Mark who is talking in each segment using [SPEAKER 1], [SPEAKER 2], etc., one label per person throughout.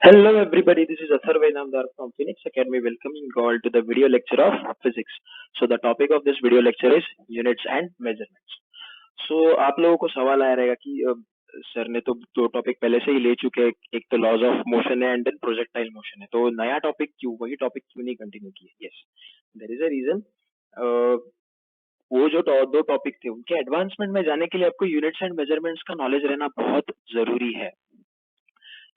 [SPEAKER 1] Hello everybody, this is Athar Vedamdar from Phoenix Academy welcoming you all to the video lecture of physics. So the topic of this video lecture is units and measurements. So आप लोगों को सवाल आया रहेगा कि sir ने तो दो टॉपिक पहले से ही ले चुके हैं, एक तो लॉज ऑफ मोशन है एंड देन प्रोजेक्टाइल मोशन है, तो नया टॉपिक क्यों वही टॉपिक क्यों नहीं कंटिन्यू किए? Yes, there is a reason. वो जो दो टॉपिक थे उनके एडवांसमेंट में जाने के लिए आपको यूनिट्स एंड मेजरमेंट्स का नॉलेज रहना बहुत जरूरी है।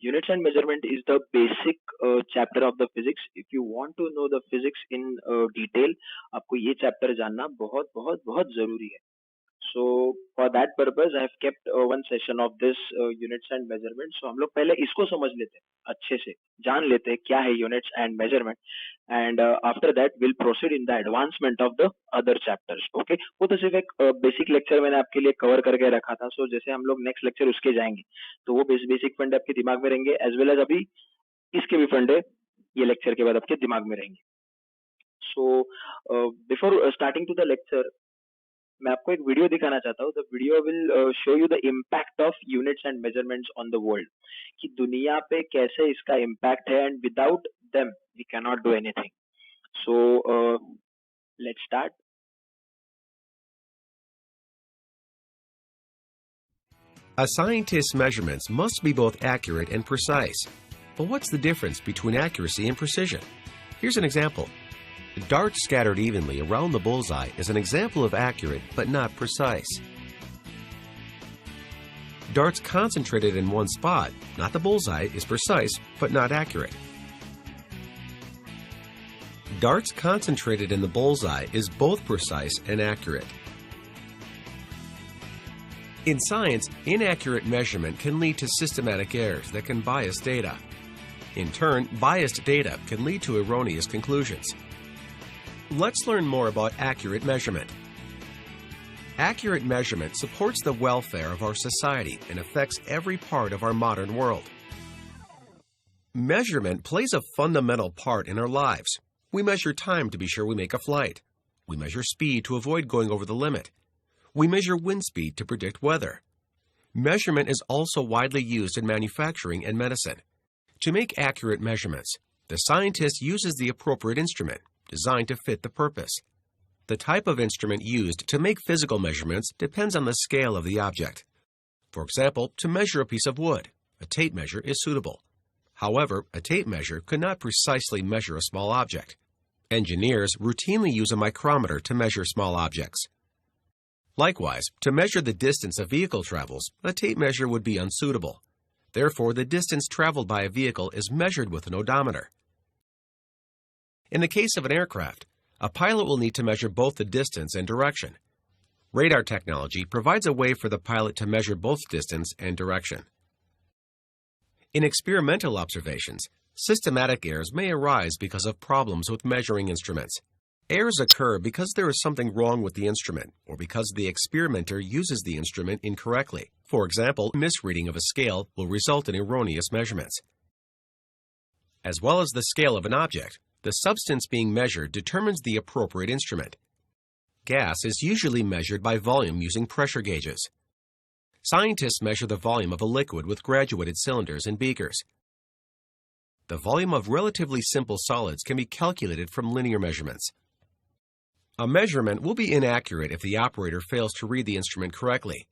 [SPEAKER 1] Units and measurement is the basic chapter of the physics. If you want to know the physics in detail, आपको ये chapter जानना बहुत बहुत बहुत जरूरी है. So for that purpose, I have kept one session of this units and measurements. So हम लोग पहले इसको समझ लेते हैं, अच्छे से जान लेते हैं क्या है units and measurement, and after that we'll proceed in the advancement of the other chapters. Okay, वो तो सिर्फ एक basic lecture मैंने आपके लिए cover करके रखा था. So जैसे हम लोग next lecture उसके जाएंगे, तो वो basic फंडे आपके दिमाग में रहेंगे, as well as अभी इसके भी फंडे ये lecture के बाद आपके दिमाग में रहेंगे. So before starting to the lecture, मैं आपको एक वीडियो दिखाना चाहता हूँ. The video will show you the impact of units and measurements on the world, कि दुनिया पे कैसे इसका इम्पैक्ट है, and without them we can not do anything. So let's start.
[SPEAKER 2] A scientist's measurements must be both accurate and precise. But what's the difference between accuracy and precision? Here's an example. Darts scattered evenly around the bullseye is an example of accurate but not precise. Darts concentrated in one spot, not the bullseye, is precise but not accurate. Darts concentrated in the bullseye is both precise and accurate. In science, inaccurate measurement can lead to systematic errors that can bias data. In turn, biased data can lead to erroneous conclusions. Let's learn more about accurate measurement. Accurate measurement supports the welfare of our society and affects every part of our modern world. Measurement plays a fundamental part in our lives. We measure time to be sure we make a flight. We measure speed to avoid going over the limit. We measure wind speed to predict weather. Measurement is also widely used in manufacturing and medicine. To make accurate measurements, the scientist uses the appropriate instrument, designed to fit the purpose. The type of instrument used to make physical measurements depends on the scale of the object. For example, to measure a piece of wood, a tape measure is suitable. However, a tape measure could not precisely measure a small object. Engineers routinely use a micrometer to measure small objects. Likewise, to measure the distance a vehicle travels, a tape measure would be unsuitable. Therefore, the distance traveled by a vehicle is measured with an odometer. In the case of an aircraft, a pilot will need to measure both the distance and direction. Radar technology provides a way for the pilot to measure both distance and direction. In experimental observations, systematic errors may arise because of problems with measuring instruments. Errors occur because there is something wrong with the instrument, or because the experimenter uses the instrument incorrectly. For example, misreading of a scale will result in erroneous measurements. As well as the scale of an object, the substance being measured determines the appropriate instrument. Gas is usually measured by volume using pressure gauges. Scientists measure the volume of a liquid with graduated cylinders and beakers. The volume of relatively simple solids can be calculated from linear measurements. A measurement will be inaccurate if the operator fails to read the instrument correctly.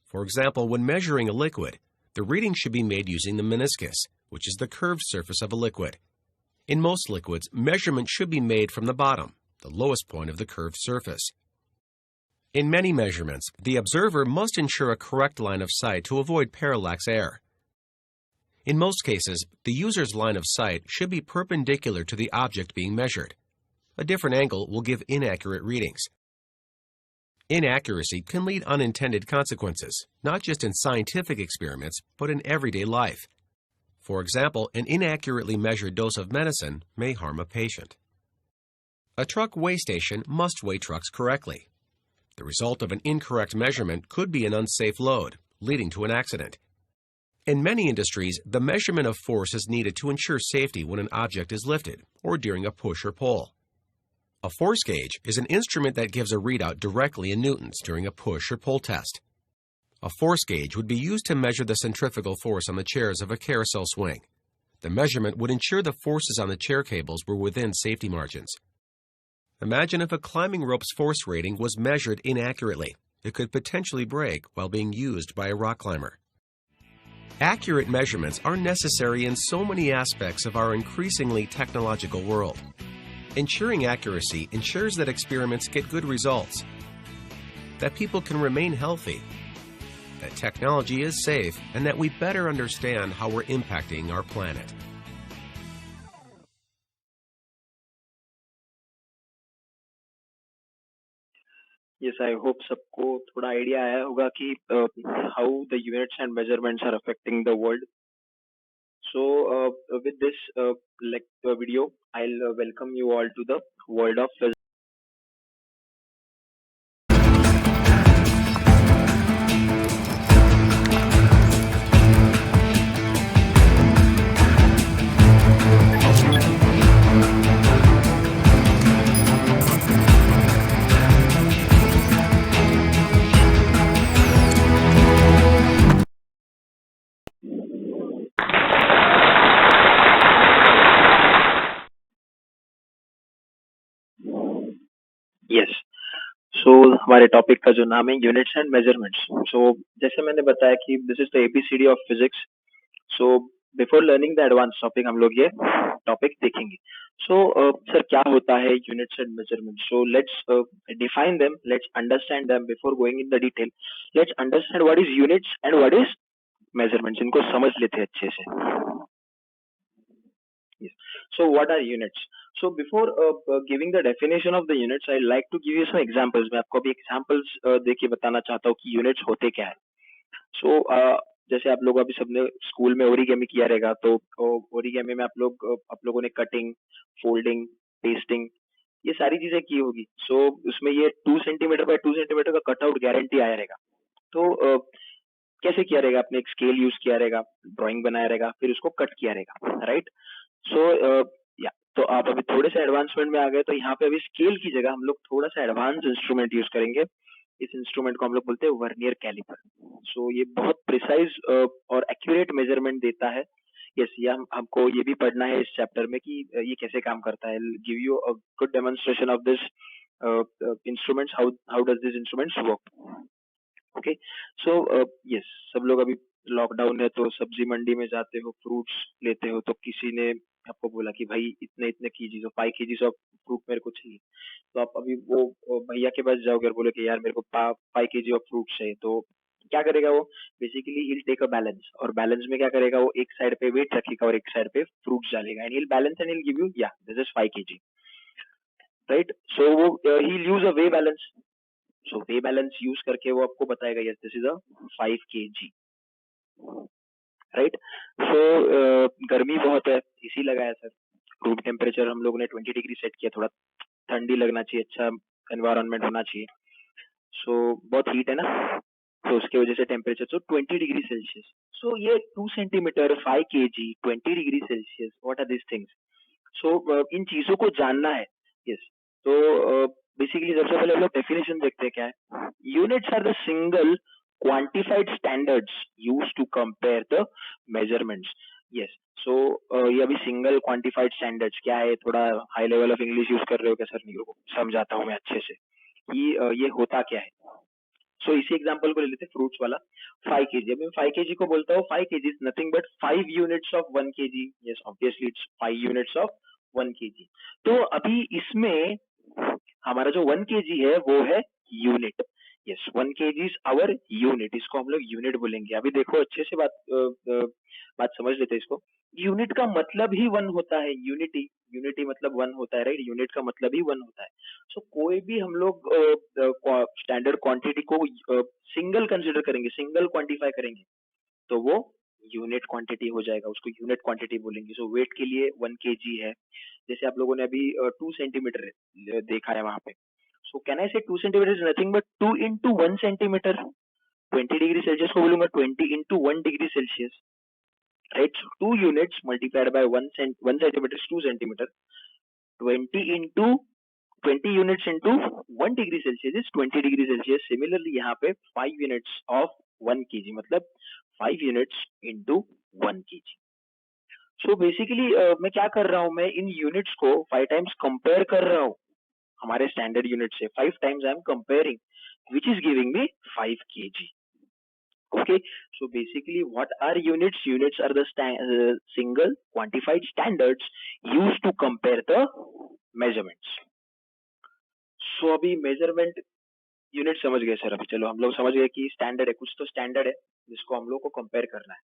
[SPEAKER 2] For example, when measuring a liquid, the reading should be made using the meniscus, which is the curved surface of a liquid. In most liquids, measurement should be made from the bottom, the lowest point of the curved surface. In many measurements, the observer must ensure a correct line of sight to avoid parallax error. In most cases, the user's line of sight should be perpendicular to the object being measured. A different angle will give inaccurate readings. Inaccuracy can lead to unintended consequences, not just in scientific experiments, but in everyday life. For example, an inaccurately measured dose of medicine may harm a patient. A truck weigh station must weigh trucks correctly. The result of an incorrect measurement could be an unsafe load, leading to an accident. In many industries, the measurement of force is needed to ensure safety when an object is lifted or during a push or pull. A force gauge is an instrument that gives a readout directly in newtons during a push or pull test. A force gauge would be used to measure the centrifugal force on the chairs of a carousel swing. The measurement would ensure the forces on the chair cables were within safety margins. Imagine if a climbing rope's force rating was measured inaccurately. It could potentially break while being used by a rock climber. Accurate measurements are necessary in so many aspects of our increasingly technological world. Ensuring accuracy ensures that experiments get good results, that people can remain healthy, that technology is safe, and that we better understand how we're impacting our planet.
[SPEAKER 1] Yes, I hope सबको थोड़ा idea आया होगा कि how the units and measurements are affecting the world. So, with this video, I'll welcome you all to the world of physics. Yes. सो हमारे topic का जो नाम है यूनिट्स एंड मेजरमेंट्स. सो जैसे मैंने बताया कि this is the ABCD of physics. So before learning the advance topic हम लोग ये टॉपिक देखेंगे. सो सर क्या होता है units and measurements? So let's define them, let's understand them before going in the detail. Let's understand what is units and what is measurements. इनको समझ लेते हैं अच्छे से. Yes. So what are units? So before giving the definition of the units, I'd like to give you some examples. मैं आपको अभी examples देके बताना चाहता हूँ कि units होते क्या है. So जैसे आप लोग अभी सबने स्कूल में ओरिगेमी किया रहेगा, तो ओरिगेमी में आप लोगों ने कटिंग, फोल्डिंग, पेस्टिंग, ये सारी चीजें की होगी. सो उसमें ये 2 सेंटीमीटर बाय 2 सेंटीमीटर का कटआउट गारंटी आया रहेगा. तो कैसे किया रहेगा? आपने एक स्केल यूज किया रहेगा, ड्राइंग बनाया रहेगा, फिर उसको कट किया रहेगा, राइट? सो या तो आप अभी थोड़े से एडवांसमेंट में आ गए, तो यहाँ पे अभी स्केल की जगह हम लोग थोड़ा सा एडवांस इंस्ट्रूमेंट यूज करेंगे. इस इंस्ट्रूमेंट को हम लोग बोलते हैं वर्नियर कैलिपर. सो ये बहुत प्रिसाइज और एक्यूरेट मेजरमेंट देता है. यस, ये हमको ये भी पढ़ना है इस चैप्टर में कि ये कैसे काम करता है. Give you a good demonstration of this instruments, how does this instruments work. Okay. So yes, सब लोग अभी लॉकडाउन है तो सब्जी मंडी में जाते हो, फ्रूट्स लेते हो, तो किसी ने आपको बोला कि भाई इतने इतने कीजीज हो, 5 कीजीज ऑफ फ्रूट मेरे को चाहिए. तो आप अभी वो भैया के पास जाओगे और बोले कि यार मेरे को 5 केजी ऑफ फ्रूट चाहिए. तो क्या करेगा वो? Basically he'll take a balance, और बैलेंस में क्या करेगा वो? एक साइड पे वेट रखेगा और एक साइड पे फ्रूट्स डालेगा, and he'll balance and he'll give you या this is 5 kg, right? So वो he'll use a weigh balance. So weigh balance use करके वो आपको बताएगा yes this is a 5 kg, right? So गर्मी बहुत है, एसी लगाया सर. रूम टेम्परेचर हम लोगों ने 20 डिग्री सेट किया, थोड़ा ठंडी लगना चाहिए, अच्छा एनवायरनमेंट होना चाहिए. सो बहुत हीट है ना, तो उसके वजह से टेम्परेचर तो 20 डिग्री सेल्सियस. सो ये 2 centimetre, 5 kg, 20 degree Celsius, what are this things? So इन चीजों को जानना है. यस. तो बेसिकली सबसे पहले हम लोग डेफिनेशन देखते हैं क्या है. Units are the single quantified standards used to compare the measurements. Yes. So ये अभी सिंगल क्वांटिफाइड स्टैंडर्ड्स क्या है? थोड़ा high level of English use कर रहे हो क्या सर? नहीं, को समझाता हूँ मैं अच्छे से कि ये होता क्या है. सो इसी एग्जांपल को ले लेते हैं, फ्रूट्स वाला. 5 केजी, अभी मैं 5 केजी को बोलता हूँ 5 KG is nothing but 5 units of 1 KG. Yes, obviously it's 5 units of 1 KG. तो अभी इसमें हमारा जो 1 केजी है वो है unit. Yes, 1 kg is our unit. इसको हम लोग यूनिट बोलेंगे. अभी देखो अच्छे से बात समझ लेते हैं इसको. यूनिट का मतलब ही 1 होता है. यूनिटी मतलब 1 होता है, राइट? यूनिट का मतलब ही 1 होता है. सो कोई भी हम लोग स्टैंडर्ड क्वांटिटी को सिंगल कंसिडर करेंगे, सिंगल क्वांटिफाई करेंगे, तो वो यूनिट क्वांटिटी हो जाएगा. उसको यूनिट क्वांटिटी बोलेंगे. सो वेट के लिए 1 केजी है. जैसे आप लोगों ने अभी 2 सेंटीमीटर देखा है वहां पे. सो कैन आई से 2 centimetre is nothing but 2 into 1 centimetre. 20 degree Celsius को बोलूंगा 20 into 1 degree Celsius, right? 2 units multiplied by 1 centimetre is 2 centimetre. 20 into 20 units into 1 degree Celsius is 20 degree Celsius. Similarly यहाँ पे 5 units of 1 kg मतलब 5 units into 1 kg. So basically मैं क्या कर रहा हूँ, मैं इन यूनिट्स को 5 टाइम्स कंपेयर कर रहा हूँ हमारे स्टैंडर्ड यूनिट से। 5 times I am comparing, which is giving me 5 kg. Okay, so basically what are units? Units are the single quantified standards used to compare the measurements. So अभी measurement unit समझ गए sir. अभी चलो हम लोग समझ गए कि स्टैंडर्ड है, कुछ तो स्टैंडर्ड है जिसको हम लोग को कंपेयर करना है,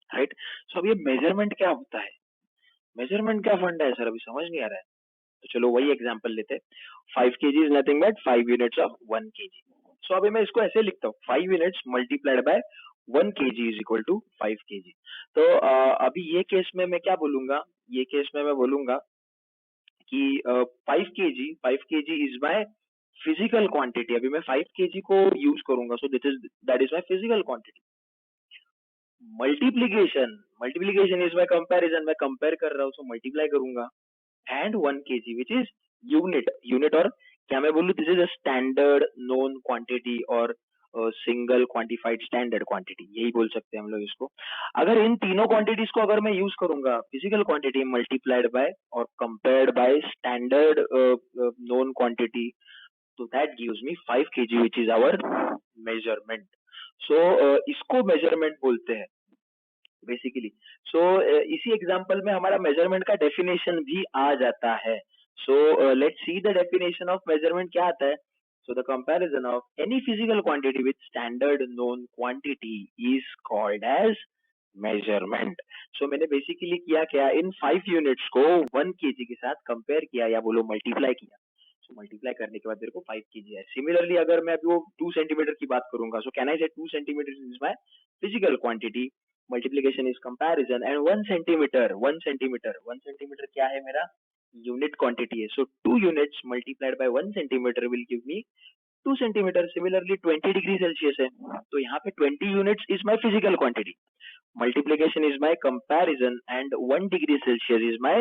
[SPEAKER 1] राइट। सो अब ये मेजरमेंट क्या होता है, मेजरमेंट क्या फंडा है सर, अभी समझ नहीं आ रहा है। तो चलो वही एग्जांपल लेते हैं। 5 kg is nothing but 5 units of 1 kg। So अभी मैं इसको ऐसे लिखता हूँ, 5 units multiplied by 1 kg is equal to 5 kg। तो अभी ये केस में मैं क्या बोलूंगा, ये केस में मैं बोलूंगा कि 5 kg is my physical quantity. अभी मैं 5 kg को यूज करूंगा, so that is my physical quantity. Multiplication, multiplication is my comparison, मैं कंपेयर कर रहा हूँ, सो मल्टीप्लाई करूंगा। And 1 kg which is unit, unit और क्या मैं बोलूँ, this is a standard known quantity और सिंगल क्वांटिफाइड स्टैंडर्ड क्वांटिटी, यही बोल सकते हैं हम लोग इसको। अगर इन तीनों क्वांटिटीज को अगर मैं यूज करूंगा, फिजिकल क्वांटिटी मल्टीप्लाइड बाय और compared by standard known quantity, तो that gives me 5 kg which is our measurement. So इसको मेजरमेंट बोलते हैं बेसिकली। सो इसी एग्जांपल में हमारा मेजरमेंट का डेफिनेशन भी आ जाता है। So let's see the definition of measurement क्या आता है। So the comparison of any physical quantity with standard known quantity is called as measurement. So मैंने बेसिकली किया क्या, इन 5 यूनिट्स को 1 kg के साथ कंपेयर किया या बोलो मल्टीप्लाई किया। सो मल्टीप्लाई करने के बाद मेरे को 5 kg है। सिमिलरली अगर मैं अभी वो 2 सेंटीमीटर की बात करूंगा, सो कैन आई से 2 centimetre is my physical quantity, multiplication is comparison, and 1 centimetre, 1 centimetre, 1 centimetre क्या है मेरा यूनिट क्वांटिटी है। सो 2 units multiplied by 1 centimetre will give me 2 centimetre. Similarly 20 degree Celsius है, तो यहाँ पे 20 units is my physical quantity, multiplication is my comparison, and 1 degree Celsius is my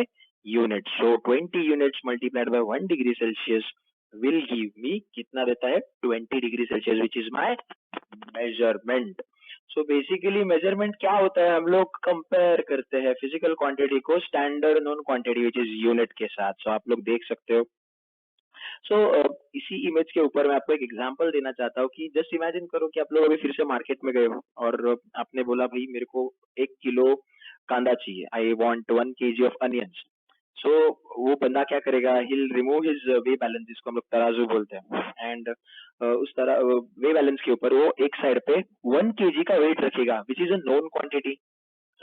[SPEAKER 1] unit. So 20 units multiplied by 1 degree Celsius will give me कितना देता है, 20 degree Celsius, which is my measurement. So basically measurement क्या होता है, हम लोग compare करते हैं फिजिकल क्वांटिटी को standard known quantity which is unit के साथ। सो आप लोग देख सकते हो। सो इसी इमेज के ऊपर मैं आपको एक एग्जांपल देना चाहता हूँ कि जस्ट इमेजिन करो कि आप लोग अभी फिर से मार्केट में गए हो और आपने बोला भाई मेरे को 1 किलो कांदा चाहिए, I want 1 kg of onions. So वो बंदा क्या करेगा, he'll remove his weigh balance, जिसको हम लोग तराजू बोलते हैं, एंड उस तरह वे बैलेंस के ऊपर वो एक साइड पे 1 kg का वेट रखेगा which is a known quantity,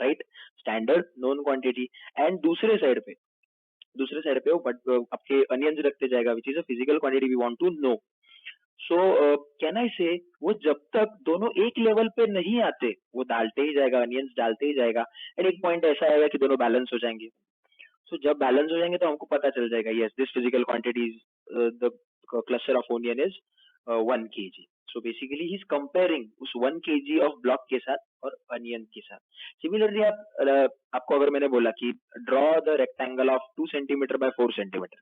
[SPEAKER 1] right, standard known quantity. And दूसरे साइड पे वो आपके अनियंस रखते जाएगा which is a physical quantity we want to know. So can I say वो जब तक दोनों एक लेवल पे नहीं आते वो डालते ही जाएगा, अनियंस डालते ही जाएगा, एंड एक पॉइंट ऐसा आएगा कि दोनों बैलेंस हो जाएंगे। सो जब बैलेंस हो जाएंगे तो हमको पता चल जाएगा yes this physical quantity is the cluster of onion is 1 kg। So basically he is comparing उस 1 kg ऑफ ब्लॉक के साथ और अनियन के साथ। सिमिलरली आपको अगर मैंने बोला कि draw the rectangle of 2 centimetre by 4 centimetre,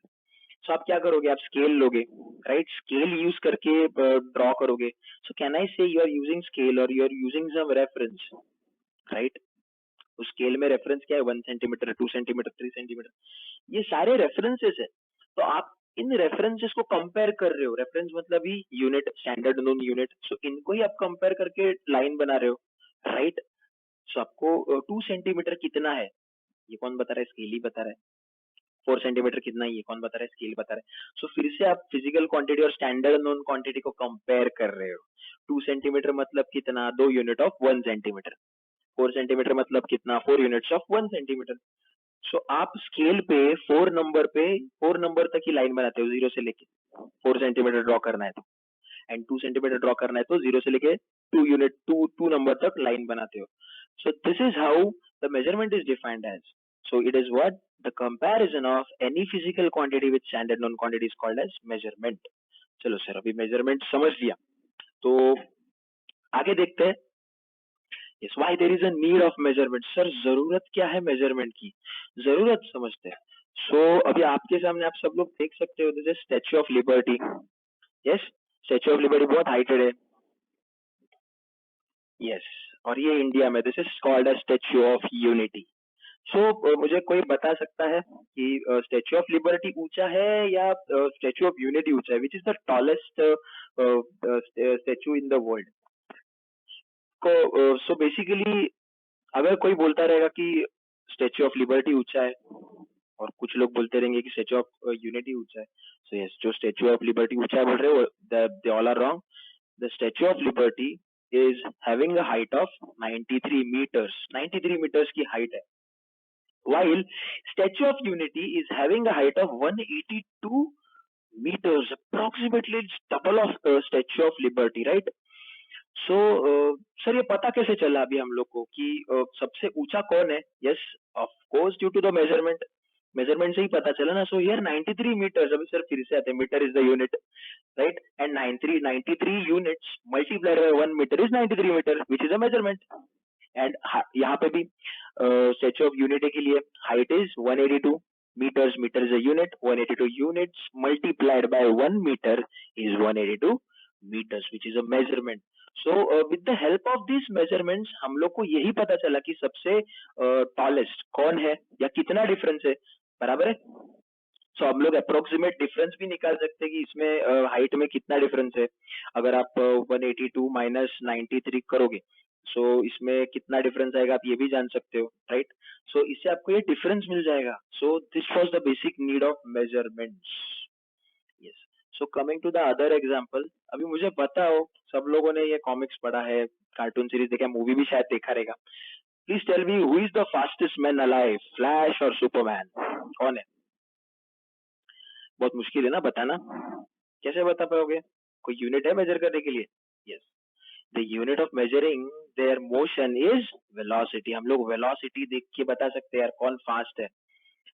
[SPEAKER 1] so आप क्या करोगे, आप स्केल लोगे, राइट, स्केल यूज करके ड्रॉ करोगे। So can I say you are using scale और you are using some reference, right. उस स्केल में रेफरेंस क्या है, 1 सेंटीमीटर, 2 सेंटीमीटर, 3 सेंटीमीटर, ये सारे रेफरेंसेस है। तो आप इन रेफरेंसेस को कंपेयर कर रहे हो, रेफरेंस मतलब ही यूनिट, स्टैंडर्ड नोन यूनिट, सो इनको ही आप कंपेयर करके लाइन बना रहे हो, राइट। सो आपको 2 सेंटीमीटर कितना है ये कौन बता रहा है, स्केल ही बता रहा है। 4 सेंटीमीटर कितना है ये कौन बता रहा है, स्केल बता रहा है। सो फिर से आप फिजिकल क्वांटिटी और स्टैंडर्ड नोन क्वांटिटी को कंपेयर कर रहे हो। 2 सेंटीमीटर मतलब कितना, 2 यूनिट ऑफ 1 सेंटीमीटर। 4 सेंटीमीटर मतलब कितना, 4 यूनिट्स ऑफ 1 सेंटीमीटर। सो आप स्केल पे 4 नंबर तक ही लाइन बनाते हो, 0 से लेके 4 सेंटीमीटर ड्रॉ करना है तो, एंड 2 सेंटीमीटर ड्रॉ करना है तो 0 से लेके 2 नंबर तक लाइन बनाते हो। So this is how the measurement is defined as. So it is what the comparison of any physical quantity with standard known quantity is called as measurement. चलो sir अभी मेजरमेंट समझ लिया, तो आगे देखते हैं। Yes, why there is a need of measurement? Sir जरूरत क्या है मेजरमेंट की, जरूरत समझते हैं। सो अभी आपके सामने आप सब लोग देख सकते हो, this is Statue of Liberty. Yes, Statue of Liberty बहुत हाइटेड है। यस, और ये इंडिया में, this is called as Statue of Unity. मुझे कोई बता सकता है कि स्टैच्यू ऑफ लिबर्टी ऊंचा है या स्टैच्यू ऑफ यूनिटी ऊंचा है? विच is the tallest statue in the world? So basically अगर कोई बोलता रहेगा कि स्टैच्यू ऑफ लिबर्टी ऊंचा है और कुछ लोग बोलते रहेंगे कि स्टैच्यू ऑफ यूनिटी ऊंचा है, सो यस, जो स्टैच्यू ऑफ लिबर्टी ऊंचा है बोल रहे हो, they all are wrong. The Statue of Liberty is having a height of 93 meters. 93 meters की हाइट है, while Statue of Unity is having a height of 182 meters. Approximately it's double of Statue of Liberty, right? So sir ये पता कैसे चला अभी हम लोग को कि सबसे ऊंचा कौन है? Yes, of course due to the measurement. Measurement से ही पता चला ना. So here 93 meters. अभी सर फिर से आते हैं, meter is the unit, right? And 93 units multiplied by 1 meter is 93 meter, which is a measurement. And यहाँ पे भी स्टैच्यू ऑफ यूनिटी के लिए height is 182 meters. Meter is a unit. 182 units multiplied by 1 meter is 182 meters, which is a measurement. So with the help of these measurements हम लोग को यही पता चला कि सबसे टॉलेस्ट कौन है या कितना डिफरेंस है, बराबर है? सो हम लोग अप्रोक्सीमेट डिफरेंस भी निकाल सकते हैं कि इसमें हाइट में कितना डिफरेंस है. अगर आप 182 माइनस 93 करोगे, सो इसमें कितना डिफरेंस आएगा आप ये भी जान सकते हो, राइट? सो इससे आपको ये डिफरेंस मिल जाएगा. So this was the basic need of measurements. Yes. So coming to the other example, अभी मुझे बताओ, सब लोगों ने ये कॉमिक्स पढ़ा है, कार्टून सीरीज देखा, मूवी भी शायद देखा रहेगा. Please tell me who is the fastest man alive, Flash और सुपरमैन? कौन है? बहुत मुश्किल है ना बताना. कैसे बता पाओगे? कोई यूनिट है मेजर करने के लिए? Yes, the unit of measuring there motion is velocity. हम लोग वेलोसिटी देख के बता सकते हैं यार कौन फास्ट है,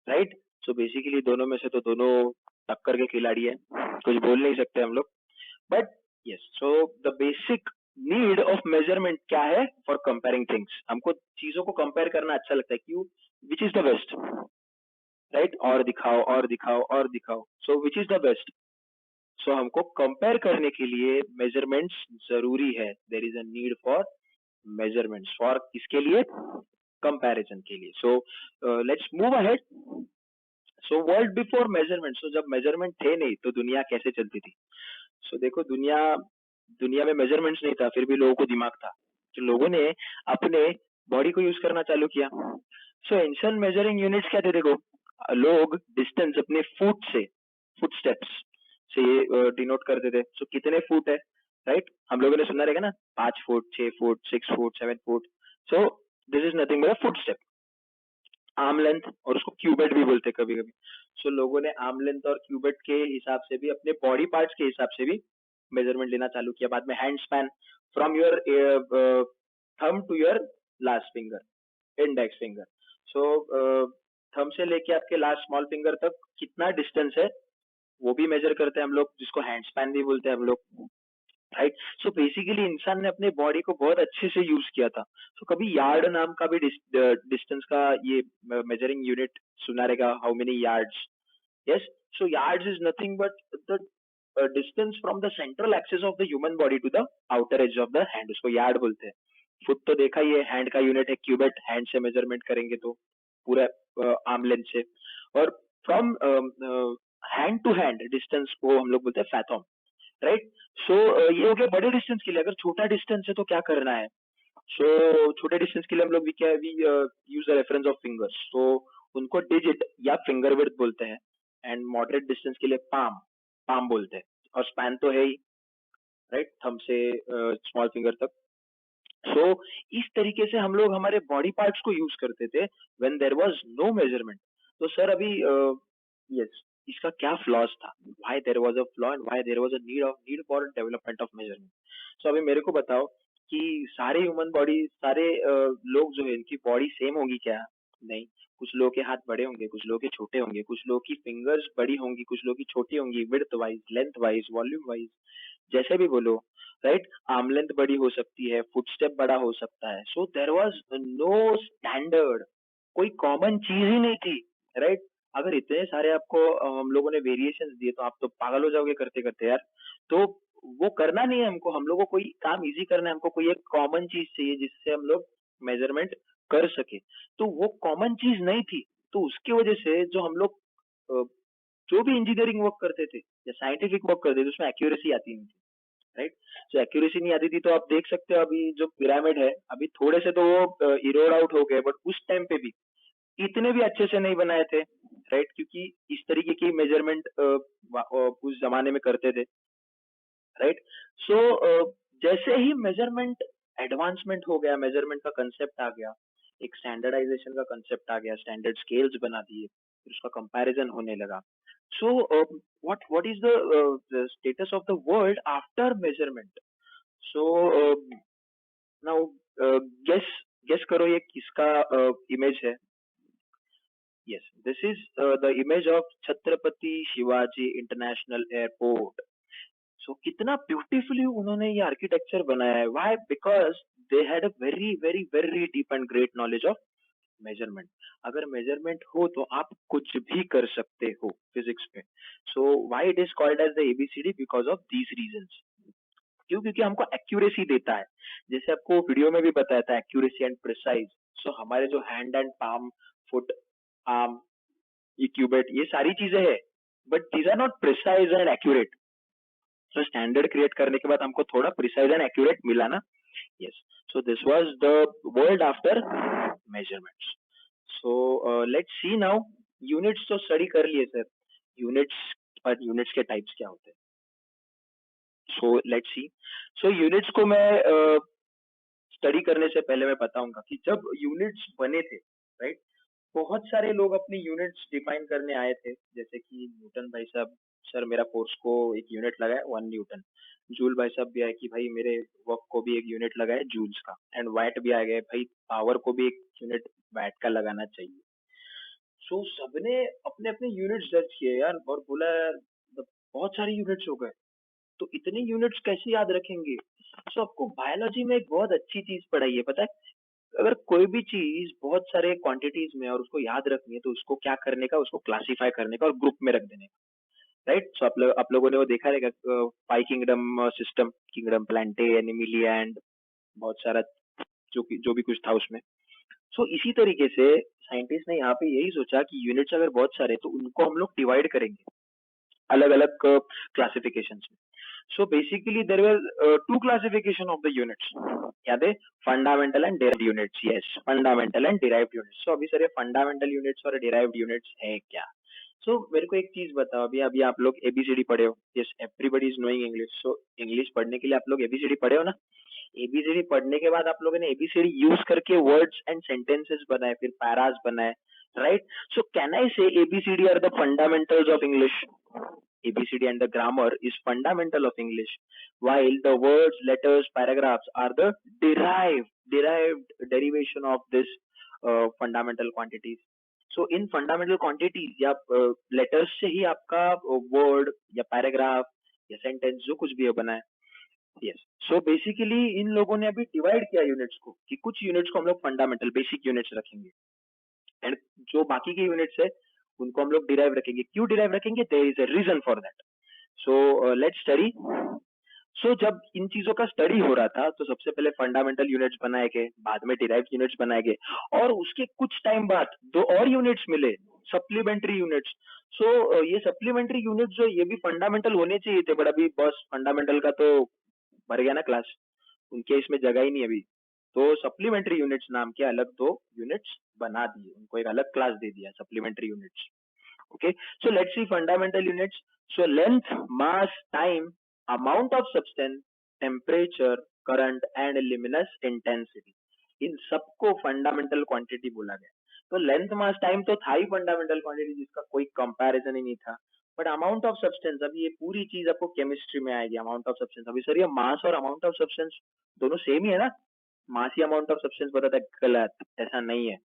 [SPEAKER 1] राइट? सो बेसिकली दोनों में से तो दोनों टक्कर के खिलाड़ी है, कुछ बोल नहीं सकते हम लोग. But yes, so the basic need of measurement क्या है? For comparing things. हमको चीजों को कंपेयर करना अच्छा लगता है. क्यों? Which is the best, right? और दिखाओ और दिखाओ और दिखाओ. So which is the best? So हमको कंपेयर करने के लिए मेजरमेंट्स जरूरी है. There is a need for measurements. For किसके लिए? कंपैरिजन के लिए. So let's move ahead. So world before measurement. सो जब मेजरमेंट थे नहीं तो दुनिया कैसे चलती थी? सो देखो, दुनिया दुनिया में मेजरमेंट्स नहीं था, फिर भी लोगों को दिमाग था. तो लोगों ने अपने बॉडी को यूज करना चालू किया. सो एंशिएंट मेजरिंग यूनिट्स क्या थे? देखो, लोग डिस्टेंस अपने फुट से, फुट स्टेप्स से डिनोट करते थे. सो कितने फुट है, राइट? हम लोगों ने सुना रहेगा ना, 5 foot, 6 foot, 6 foot, 7 foot. So this is nothing but a foot step. Arm length, और उसको क्यूबिट भी बोलते हैं कभी कभी. सो लोगों ने आर्म लेंथ और क्यूबिट के हिसाब से भी, अपने बॉडी पार्ट्स के हिसाब से भी मेजरमेंट लेना चालू किया. बाद में hand span, from your thumb to your last finger, index finger. So thumb से लेके आपके लास्ट स्मॉल फिंगर तक कितना डिस्टेंस है वो भी मेजर करते हैं हम लोग, जिसको हैंड स्पैन भी बोलते हैं हम लोग, राइट? सो बेसिकली इंसान ने अपने बॉडी को बहुत अच्छे से यूज किया था. सो कभी यार्ड नाम का भी डिस्टेंस का ये मेजरिंग यूनिट सुना रहेगा, how many yards. Yes. So yards is nothing but the distance from the central axis of the human body to the outer edge of the hand, उसको यार्ड बोलते हैं. फुट तो देखा ही है, हैंड का unit है क्यूबिट. हैंड से measurement करेंगे तो पूरा आर्म लेंथ से. और from hand to hand distance को हम लोग बोलते हैं फैथम, राइट? सो ये हो गया बड़े डिस्टेंस के लिए. अगर छोटा डिस्टेंस है तो क्या करना है? सो छोटे डिस्टेंस के लिए हम लोग we use the reference of fingers. तो उनको डिजिट या फिंगर विड्थ बोलते हैं. एंड मॉडरेट डिस्टेंस के लिए पाम, पाम बोलते हैं. और स्पैन तो है ही, राइट? थंब से स्मॉल फिंगर तक. सो इस तरीके से हम लोग हमारे बॉडी पार्ट्स को यूज करते थे when there was no measurement. तो सर अभी यस, इसका क्या फ्लॉज था? Why there was a flaw and why there was a need for development of measurement? So अभी मेरे को बताओ कि सारे ह्यूमन बॉडी, सारे लोग जो है, इनकी बॉडी सेम होगी क्या? नहीं. कुछ लोगों के हाथ बड़े होंगे, कुछ लोगों के छोटे होंगे, कुछ लोगों की फिंगर्स बड़ी होंगी, कुछ लोगों की छोटी होंगी, width wise, length wise, volume wise, जैसे भी बोलो, राइट? आर्म लेंथ बड़ी हो सकती है, फुटस्टेप बड़ा हो सकता है. So there was no standard, कोई कॉमन चीज ही नहीं थी, राइट? अगर इतने सारे आपको हम लोगों ने वेरिएशंस दिए तो आप तो पागल हो जाओगे करते करते यार. तो वो करना नहीं है हमको. हम लोग को कोई काम इजी करना है, हमको कोई एक कॉमन चीज चाहिए जिससे हम लोग मेजरमेंट कर सके, तो वो कॉमन चीज नहीं थी। तो उसकी वजह से जो हम लोग जो भी इंजीनियरिंग वर्क करते थे या साइंटिफिक वर्क करते थे उसमें एक्यूरेसी आती नहीं थी, राइट। सो एक्यूरेसी नहीं आती थी, तो आप देख सकते हो अभी जो पिरामिड है, अभी थोड़े से तो वो इरोड आउट हो गए, बट उस टाइम पे भी इतने भी अच्छे से नहीं बनाए थे, राइट, क्योंकि इस तरीके की मेजरमेंट उस जमाने में करते थे, राइट। सो जैसे ही मेजरमेंट एडवांसमेंट हो गया, मेजरमेंट का कंसेप्ट आ गया, एक स्टैंडर्डाइजेशन का कंसेप्ट आ गया, स्टैंडर्ड स्केल्स बना दिए, फिर उसका कंपैरिजन होने लगा। सो what is the status of the world after measurement? So now uh, guess guess करो ये किसका इमेज है? Yes, this is the image of Chhatrapati Shivaji International Airport. So कितना ब्यूटीफुली उन्होंने ये आर्किटेक्चर बनाया है। Why? Because they had a very deep and great knowledge of measurement. अगर मेजरमेंट हो तो आप कुछ भी कर सकते हो फिजिक्स में। So why it is called as the ABCD? Because of these reasons. क्यों? क्योंकि हमको एक्यूरेसी देता है, जैसे आपको वीडियो में भी बताया था, एक्यूरेसी एंड प्रिसाइज। सो हमारे जो hand and palm, foot, arm, ये क्यूबेट, ये सारी चीजें हैं, but these are not precise and accurate. So standard create करने के बाद हमको थोड़ा प्रिसाइज एंड एक्यूरेट मिला ना। Yes. So this was the world after measurements. So let's see now. Units तो study कर लिए सर। Units और units के types क्या होते हैं? So let's see. So units को मैं study करने से पहले मैं बताऊंगा कि जब units बने थे, right? बहुत सारे लोग अपनी यूनिट्स डिफाइन करने आए थे, जैसे कि न्यूटन भाई साहब, सर मेरा फोर्स को एक यूनिट लगा है 1 न्यूटन। जूल भाई साहब भी आए कि भाई मेरे वर्क को भी एक यूनिट लगा है जूल्स का। एंड वाट भी आ गए, भाई पावर को भी एक यूनिट वाट का लगाना चाहिए। सो सबने अपने अपने यूनिट्स दर्ज किए यार, और बोला यार बहुत सारी यूनिट्स हो गए, तो इतने यूनिट्स कैसे याद रखेंगे? सो आपको बायोलॉजी में एक बहुत अच्छी चीज पढ़ाई है, पता है? अगर कोई भी चीज बहुत सारे क्वांटिटीज में और उसको याद रखनी है, तो उसको क्या करने का, उसको क्लासिफाई करने का और ग्रुप में रख देने का, राइट। सो आप लोगों ने वो देखा रहेगा, 5 kingdom system, kingdom Plantae, Animalia and बहुत सारा जो भी कुछ था उसमें। सो इसी तरीके से साइंटिस्ट ने यहाँ पे यही सोचा कि यूनिट्स अगर बहुत सारे, तो उनको हम लोग डिवाइड करेंगे अलग अलग क्लासिफिकेशन में। So basically there were 2 classification of the units, याद है? Fundamental and derived units. Yes, fundamental and derived units. So अभी सर ये फंडामेंटल यूनिट्स और डिराइव्ड यूनिट्स है क्या? सो मेरे को एक चीज बताओ, अभी अभी आप लोग एबीसीडी पढ़े हो। Yes, everybody is knowing English. So English पढ़ने के लिए आप लोग एबीसीडी पढ़े हो ना। एबीसीडी पढ़ने के बाद आप लोगों ने एबीसीडी यूज करके वर्ड्स एंड सेंटेंसेस बनाए, फिर पैरास बनाए, right. So can I say ABCD are the fundamentals of English? ABCD and the grammar is fundamental of English, while the words, letters, paragraphs are the derived derivation of this fundamental quantities. So in fundamental quantities या letters से ही आपका word या paragraph या sentence जो कुछ भी बना है। यस, सो बेसिकली इन लोगों ने अभी डिवाइड किया यूनिट्स को, कि कुछ यूनिट्स को हम लोग फंडामेंटल बेसिक यूनिट्स रखेंगे, एंड जो बाकी के यूनिट्स है उनको हम लोग डिराइव रखेंगे। क्यों डिराइव रखेंगे? There is a reason for that. So let's study. So जब इन चीजों का स्टडी हो रहा था, तो सबसे पहले फंडामेंटल यूनिट्स बनाए गए, बाद में डिराइव्ड यूनिट्स बनाए गए, और उसके कुछ टाइम बाद दो और यूनिट्स मिले, सप्लीमेंट्री यूनिट्स। सो ये सप्लीमेंट्री यूनिट्स जो, ये भी फंडामेंटल होने चाहिए थे, बट अभी बस फंडामेंटल का तो भर गया ना क्लास, उनके इसमें जगह ही नहीं अभी। तो सप्लीमेंट्री यूनिट्स नाम के अलग दो यूनिट्स बना दिए, उनको एक अलग क्लास दे दिया, supplementary units. Okay, so let's see fundamental units. So length, mass, time, amount of substance, temperature, current and luminous intensity, इन सबको फंडामेंटल क्वांटिटी बोला गया। तो लेंथ, मास, टाइम तो था ही फंडामेंटल क्वांटिटी, जिसका कोई कंपैरिजन ही नहीं था। बट अमाउंट ऑफ सब्सटेंस, अभी ये पूरी चीज आपको केमिस्ट्री में आएगी, अमाउंट ऑफ सब्सटेंस। अभी सर ये मास और अमाउंट ऑफ सब्सटेंस दोनों सेम ही है ना? मास ही अमाउंट ऑफ सब्सटेंस बताता है? गलत, ऐसा नहीं है।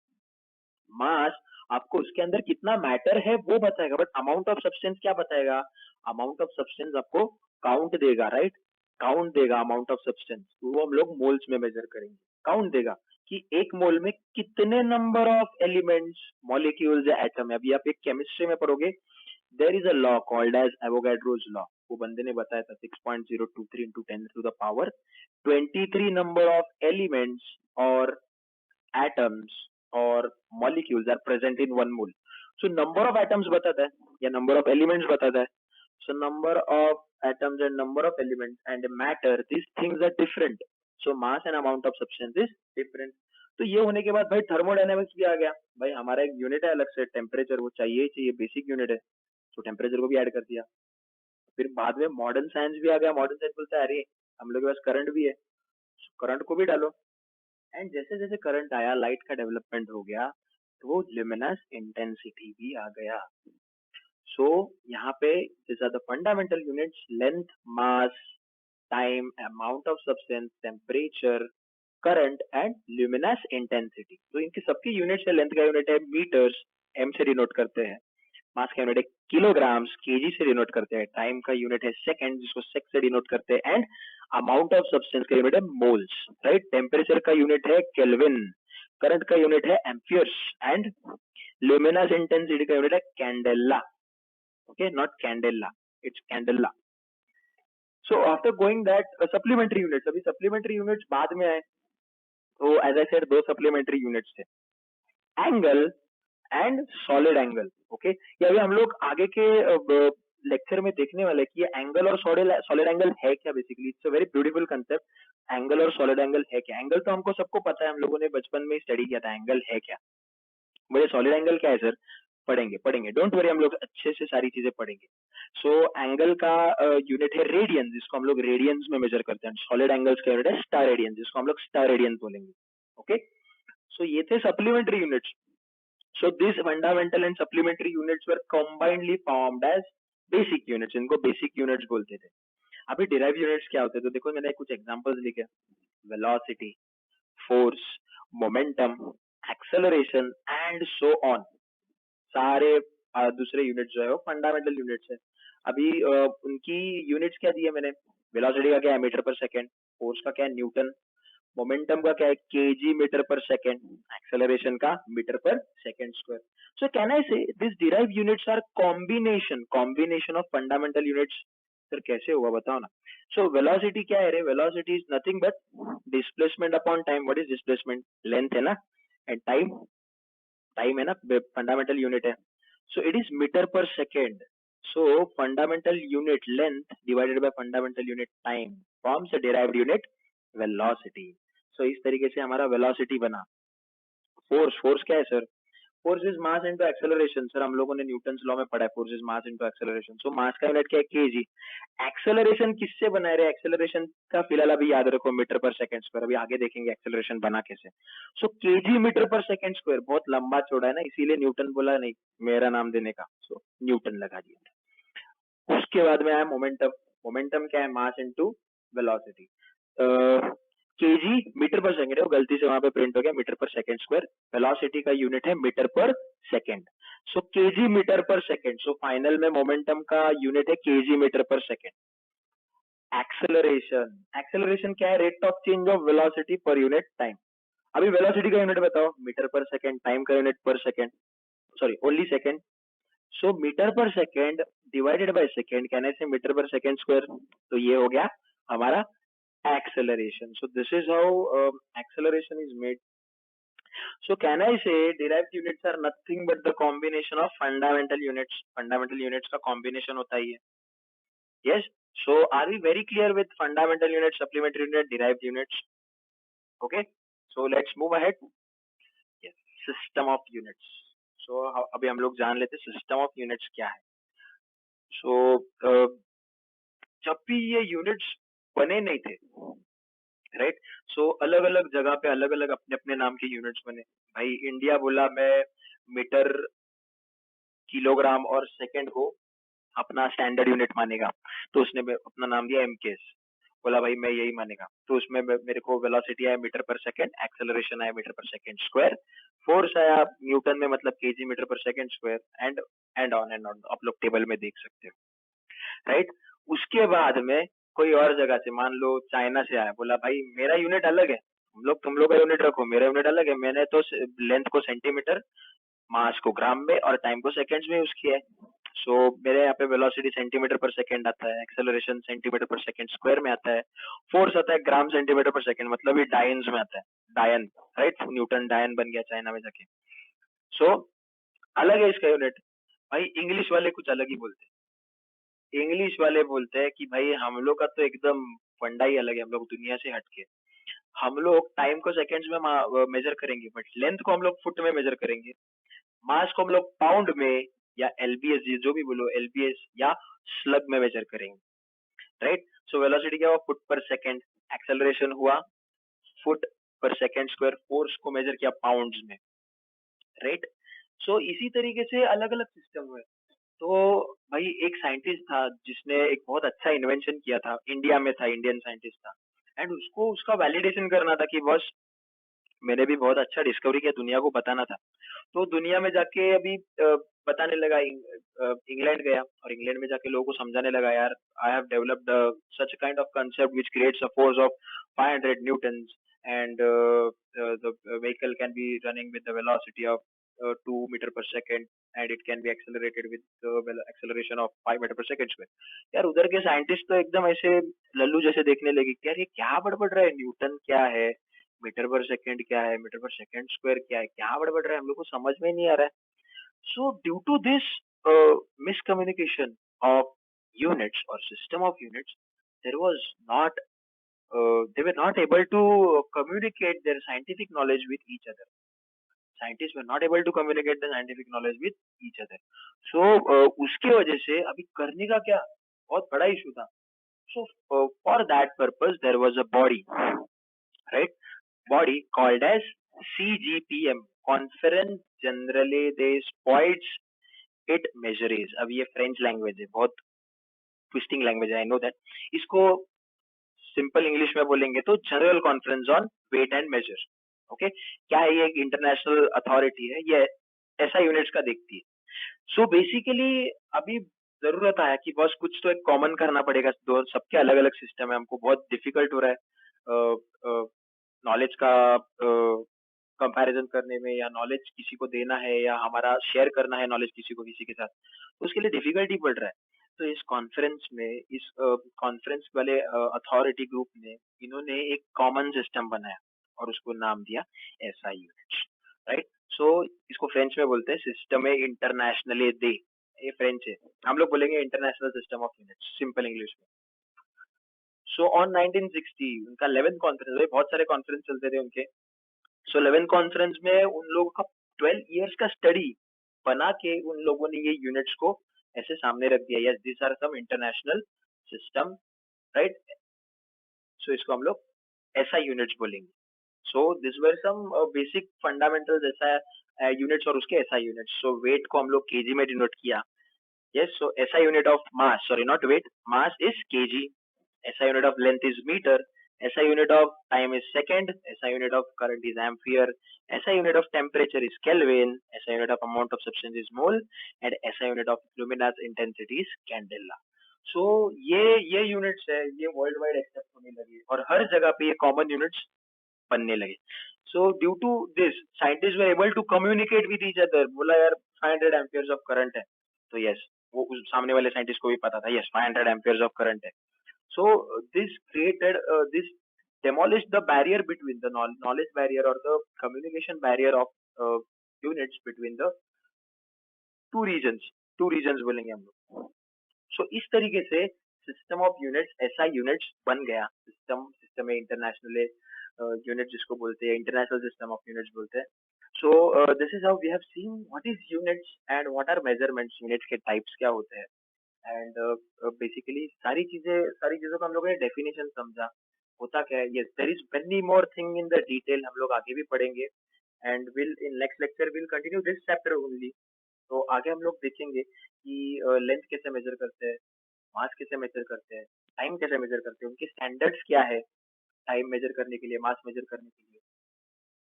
[SPEAKER 1] मास आपको उसके अंदर कितना मैटर है वो बताएगा, बट अमाउंट ऑफ सब्सटेंस क्या बताएगा? अमाउंट ऑफ सब्सटेंस आपको काउंट देगा, राइट? काउंट देगा अमाउंट ऑफ सब्सटेंस, वो हम लोग मोल्स में मेजर करेंगे। काउंट देगा कि एक मोल में कितने नंबर ऑफ एलिमेंट्स, मॉलिक्यूल्स या एटम है। अभी आप एक केमिस्ट्री में पढ़ोगे, there is a law called as Avogadro's law. वो बंदे ने बताया था 6.023 into 10 to the power 23 number of elements और atoms or molecules are present in one mole. So number of atoms बताता है या number of elements बताता है. So number of atoms and number of elements and matter, these things are different. So mass and amount of substance is different. तो ये होने के बाद भाई थर्मोडायनेमिक्स भी आ गया. भाई हमारा एक यूनिट है अलग से टेम्परेचर, वो चाहिए ही चाहिए, बेसिक यूनिट है. तो टेम्परेचर को भी ऐड कर दिया. फिर बाद में मॉडर्न साइंस भी आ गया. मॉडर्न साइंस बोलता है अरे हम लोग के पास करंट भी है, करंट को भी डालो. एंड जैसे जैसे करंट आया, लाइट का डेवलपमेंट हो गया, तो ल्यूमिनस इंटेंसिटी भी आ गया. सो यहाँ पे this are the fundamental units: length, mass, time, amount of substance, temperature, current and luminous intensity. तो इनकी सबकी यूनिट्स है. लेंथ का यूनिट है मीटर्स, एम से डिनोट करते हैं. मास का यूनिट है किलोग्राम्स, केजी से डिनोट करते हैं. टाइम का यूनिट है सेकंड, जिसको सेक से डिनोट करते हैं. एंड अमाउंट ऑफ सब्सटेंस का यूनिट है मोल्स, राइट. टेम्परेचर का यूनिट है केल्विन, करंट का यूनिट है एम्पियर्स एंड ल्यूमिनस इंटेंसिटी का यूनिट है candela. Okay, not candela, it's candela. So after going that supplementary units, अभी सप्लीमेंट्री यूनिट्स बाद में आए. तो एज आई सेड, दो सप्लीमेंट्री यूनिट्स थे, angle and solid angle. Okay, ये अभी हम लोग आगे के लेक्चर में देखने वाले कि ये एंगल और सॉलिड एंगल है क्या. Basically it's a very beautiful concept. Angle और सॉलिड एंगल है क्या? एंगल तो हमको सबको पता है, हम लोगों ने बचपन में स्टडी किया था. एंगल है क्या? मुझे सॉलिड एंगल क्या है सर? पढ़ेंगे, डोंट वरी, हम लोग अच्छे से सारी चीजें पढ़ेंगे. सो एंगल का यूनिट है रेडियन, जिसको हम लोग रेडियंस में मेजर करते हैं. सॉलिड एंगल्स का यूनिट है स्टार रेडियन, जिसको हम लोग स्टार रेडियन बोलेंगे. ओके, सो ये थे supplementary units. So these fundamental and supplementary units were combinedly formed as basic units. इनको basic units बोलते थे. अभी derived units क्या होते हैं? तो देखो मैंने कुछ examples लिखे. Velocity, force, momentum, acceleration and so on. सारे दूसरे units जो है वो fundamental units है. अभी उनकी units क्या दी है मैंने? Velocity का क्या है? Metre per second. Force का क्या है? न्यूटन. मोमेंटम का क्या है? KG metre per second. Acceleration का metre per second square. So can I say this derived units are combination of fundamental units. Sir कैसे होगा बताओ ना. सो वेलोसिटी क्या है रे? Velocity is nothing but displacement upon time. What is displacement? Length है ना, एंड टाइम है ना, फंडामेंटल यूनिट है. So it is metre per second. So fundamental unit length divided by fundamental unit time forms a derived unit velocity. So इस तरीके से हमारा velocity बना. फोर्स क्या है sir? Force is mass into acceleration. Sir हम लोगों ने न्यूटन्स लॉ में पढ़ा है, force is mass into acceleration. So mass का यूनिट क्या है? केजी. एक्सेलरेशन किससे बना है रे? एक्सेलरेशन का फिलहाल अभी याद रखो मीटर पर सेकंड स्क्वायर. अभी आगे देखेंगे एक्सेलरेशन बना कैसे. सो KG metre per second square बहुत लंबा चौड़ा है ना, इसीलिए न्यूटन बोला नहीं मेरा नाम देने का. सो न्यूटन लगा दिया. उसके बाद में आया मोमेंटम. मोमेंटम क्या है? Mass into velocity. Kg metre per second है, वो गलती से वहां पे प्रिंट हो गया metre per second square. Velocity का यूनिट है मीटर पर सेकंड. सो KG metre per second. So final में मोमेंटम का यूनिट है KG metre per second. Acceleration क्या है? Rate of change of velocity per unit time. अभी वेलोसिटी का unit बताओ? Metre per second. टाइम का यूनिट पर second, sorry only second. So metre per second divided by second, कहने से metre per second square. तो ये हो गया हमारा acceleration. So this is how acceleration is made. So can I say derived units are nothing but the combination of fundamental units. Fundamental units का combination होता ही है. Yes. So are we very clear with fundamental units, supplementary unit, derived units? Okay. So let's move ahead. Yes. System of units. So अभी हम लोग जान लेते system of units क्या है. So जब भी ये units बने नहीं थे, राइट. सो अलग अलग जगह पे अलग अलग अपने अपने नाम के यूनिट्स बने. भाई इंडिया बोला मैं मीटर, किलोग्राम और सेकंड को अपना स्टैंडर्ड यूनिट मानेगा, तो उसने अपना नाम दिया एमकेएस. बोला भाई मैं यही मानेगा, तो उसमें मेरे को वेलोसिटी आया मीटर पर सेकंड, एक्सेलरेशन आया metre per second square, force आया न्यूटन में मतलब KG metre per second square, and on आप लोग टेबल में देख सकते हो, राइट. उसके बाद में कोई और जगह से, मान लो चाइना से आया, बोला भाई मेरा यूनिट अलग है, तुम लोग का यूनिट रखो, मेरा यूनिट अलग है. मैंने तो लेंथ को सेंटीमीटर, मास को ग्राम में और टाइम को सेकंड्स में यूज किया है. सो मेरे यहाँ पे वेलोसिटी सेंटीमीटर पर सेकंड आता है, एक्सेलरेशन सेंटीमीटर पर सेकंड स्क्वायर में आता है, फोर्स आता है ग्राम सेंटीमीटर पर सेकंड, मतलब ये डायन्स में आता है. डायन राइट, न्यूटन डायन बन गया चाइना में जाके। सो अलग है इसका यूनिट। भाई इंग्लिश वाले कुछ अलग ही बोलते हैं। इंग्लिश वाले बोलते हैं कि भाई हम लोग का तो एकदम फंडा ही अलग है, हम लोग दुनिया से हटके। हम लोग टाइम को सेकंड्स में मेजर करेंगे, बट लेंथ को हम लोग फुट में मेजर करेंगे। मास को हम लोग पाउंड में या एलबीएस, जो भी बोलो, एलबीएस या स्लग में मेजर करेंगे, राइट। सो वेलोसिटी क्या हुआ, फुट पर सेकंड। एक्सेलरेशन हुआ फुट पर सेकंड स्क्वायर। फोर्स को मेजर किया पाउंड्स में, राइट। सो इसी तरीके से अलग अलग सिस्टम हुए। तो भाई एक साइंटिस्ट था जिसने एक बहुत अच्छा इन्वेंशन किया था, इंडिया में था, इंडियन साइंटिस्ट था, एंड उसको उसका वैलिडेशन करना था कि बस मैंने भी बहुत अच्छा डिस्कवरी किया, दुनिया को बताना था। तो दुनिया में जाके अभी बताने लगा, इंग्लैंड गया और इंग्लैंड में जाके लोगों को समझाने लगा, यार I have developed such kind of concept which creates a force of 500 Newton's and the vehicle can be running with the velocity of 2 meter per second and it can be accelerated with the acceleration of 5 meter per second square। यार उधर के scientist तो एकदम ऐसे लल्लू जैसे देखने लगे कि यार ये क्या बड़बड़ रहा है, न्यूटन क्या है, मीटर पर सेकंड क्या है, मीटर पर सेकंड स्क्वायर क्या है, क्या बड़बड़ रहा है, हम लोग को समझ में नहीं आ रहा है। So due to this miscommunication of units or system of units, there was not they were not able to communicate their scientific knowledge with each other. Scientists were not able to communicate the scientific knowledge with each other. So उसके वजह से अभी करने का क्या, बहुत बड़ा issue था। So for that purpose there was a body, right? Body called as CGPM, Conference Generale des Poids et Mesures। अब ये फ्रेंच लैंग्वेज है, बहुत ट्विस्टिंग लैंग्वेज है, आई नो दैट। इसको सिंपल इंग्लिश में बोलेंगे तो general conference on weight and measure. Okay, क्या है, ये एक इंटरनेशनल अथॉरिटी है, ये ऐसा यूनिट्स का देखती है। सो बेसिकली अभी जरूरत है कि बस कुछ तो एक कॉमन करना पड़ेगा, दो सबके अलग अलग सिस्टम है, हमको बहुत डिफिकल्ट हो रहा है नॉलेज का कंपैरिजन करने में, या नॉलेज किसी को देना है या हमारा शेयर करना है नॉलेज किसी को किसी के साथ, तो उसके लिए डिफिकल्टी पड़ रहा है। तो इस कॉन्फ्रेंस में, इस कॉन्फ्रेंस वाले अथॉरिटी ग्रुप ने, इन्होंने एक कॉमन सिस्टम बनाया और उसको नाम दिया एसआई यूनिट्स, राइट। सो इसको फ्रेंच में बोलते हैं सिस्टम इंटरनेशनले दे, ये फ्रेंच है, हम लोग बोलेंगे international system of units simple English में। सो ऑन 1960 उनका 11th कॉन्फ्रेंस, बहुत सारे कॉन्फ्रेंस चलते थे उनके। सो 11th कॉन्फ्रेंस में उन लोगों का 12 इयर्स का स्टडी बना के उन लोगों ने ये यूनिट्स को ऐसे सामने रख दिया, yes this are some international system, right. So इसको हम लोग ऐसा यूनिट्स बोलेंगे। So this were some basic fundamentals ऐसा यूनिट्स और उसके ऐसा यूनिट्स। सो वेट को हम लोग केजी में डिनोट किया, yes, so SI unit of mass, sorry, not weight, mass is kg, SI unit of length is meter, SI unit of time is second, SI unit of current is ampere, SI unit of temperature is Kelvin, SI unit of amount of substance is mole, and SI unit of luminous intensity is candela। so ये units है, ये world wide accept होने लगे और हर जगह पे ये common units बनने लगे। So due to this scientist were able to communicate with each other. बोला यार 500 एम्पियर्स ऑफ करंट है, तो यस वो उस सामने वाले साइंटिस्ट को भी पता था, यस 500 एम्पियर्स ऑफ करंट है। So this created this demolished the barrier between the knowledge barrier or the communication barrier of units between the two regions बोलेंगे हम लोग। सो इस तरीके से सिस्टम ऑफ यूनिट्स, ऐसा यूनिट्स बन गया। सिस्टम में इंटरनेशनल यूनिट जिसको बोलते हैं, इंटरनेशनल सिस्टम ऑफ यूनिट्स बोलते हैं। So this is how we have seen what is units and what are measurements, units के टाइप्स क्या होते हैं, एंड बेसिकली सारी चीजों का हम लोगों ने डेफिनेशन समझा, होता क्या है। Yes there is many more thing in the detail, हम लोग आगे भी पढ़ेंगे and will in next lecture will continue this chapter only. तो आगे हम लोग देखेंगे कि लेंथ कैसे मेजर करते हैं, मास कैसे मेजर करते हैं, टाइम कैसे मेजर करते हैं, उनके स्टैंडर्ड्स क्या है टाइम मेजर करने के लिए, मास मेजर करने के लिए।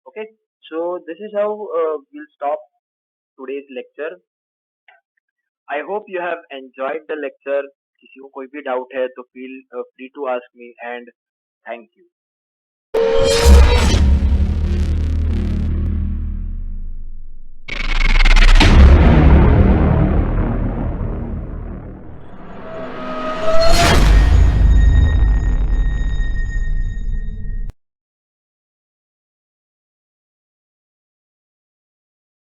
[SPEAKER 1] Okay, so this is how we'll stop today's lecture। I hope you have enjoyed the lecture। किसी को कोई भी डाउट है तो feel free to ask me and thank you।